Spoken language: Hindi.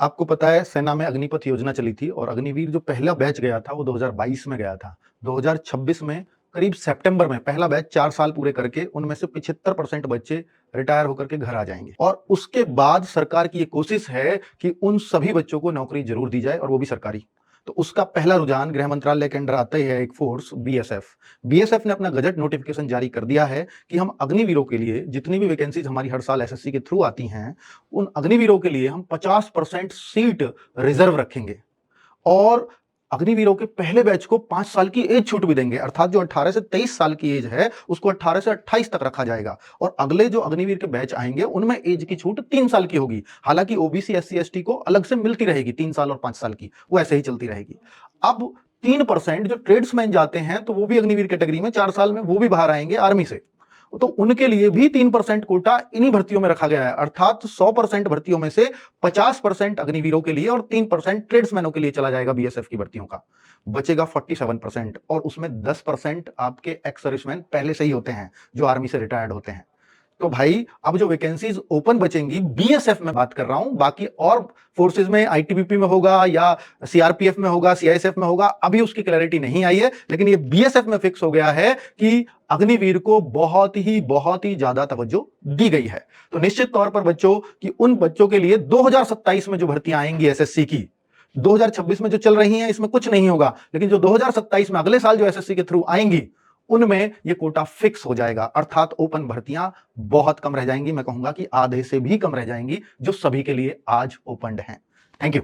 आपको पता है सेना में अग्निपथ योजना चली थी और अग्निवीर जो पहला बैच गया था वो 2022 में गया था। 2026 में करीब सितंबर में पहला बैच 4 साल पूरे करके उनमें से 75% बच्चे रिटायर होकर के घर आ जाएंगे और उसके बाद सरकार की ये कोशिश है कि उन सभी बच्चों को नौकरी जरूर दी जाए और वो भी सरकारी। तो उसका पहला रुझान गृह मंत्रालय के अंडर आता ही है एक फोर्स बीएसएफ। बीएसएफ ने अपना गजट नोटिफिकेशन जारी कर दिया है कि हम अग्निवीरों के लिए जितनी भी वैकेंसीज हमारी हर साल एसएससी के थ्रू आती हैं उन अग्निवीरों के लिए हम 50% सीट रिजर्व रखेंगे और अग्निवीरों के पहले बैच को 5 साल की एज छूट भी देंगे, अर्थात जो 18 से 23 साल की एज है उसको 18 से 28 तक रखा जाएगा और अगले जो अग्निवीर के बैच आएंगे उनमें एज की छूट 3 साल की होगी। हालांकि ओबीसी एससी एसटी को अलग से मिलती रहेगी 3 साल और 5 साल की, वो ऐसे ही चलती रहेगी। अब 3% जो ट्रेड्समैन जाते हैं तो वो भी अग्निवीर कैटेगरी में 4 साल में वो भी बाहर आएंगे आर्मी से, तो उनके लिए भी 3% कोटा इन्हीं भर्तियों में रखा गया है, अर्थात 100% भर्तियों में से 50% अग्निवीरों के लिए और 3% ट्रेड्समैनों के लिए चला जाएगा बीएसएफ की भर्तियों का। बचेगा 47% और उसमें 10% आपके एक्स सर्विसमैन पहले से ही होते हैं जो आर्मी से रिटायर्ड होते हैं। तो भाई अब जो वैकेंसीज ओपन बचेंगी बीएसएफ में बात कर रहा हूं, बाकी और फोर्सेज में आईटीबीपी में होगा या सीआरपीएफ में होगा सीआईएसएफ में होगा अभी उसकी क्लैरिटी नहीं आई है, लेकिन ये बीएसएफ में फिक्स हो गया है कि अग्निवीर को बहुत ही ज्यादा तवज्जो दी गई है। तो निश्चित तौर पर बच्चों कि उन बच्चों के लिए 2027 में जो भर्तियां आएंगी एसएससी की, 2026 में जो चल रही हैं इसमें कुछ नहीं होगा, लेकिन जो 2027 में अगले साल जो एसएससी के थ्रू आएंगी उनमें ये कोटा फिक्स हो जाएगा, अर्थात ओपन भर्तियां बहुत कम रह जाएंगी। मैं कहूंगा कि आधे से भी कम रह जाएंगी जो सभी के लिए आज ओपन हैं। Thank you.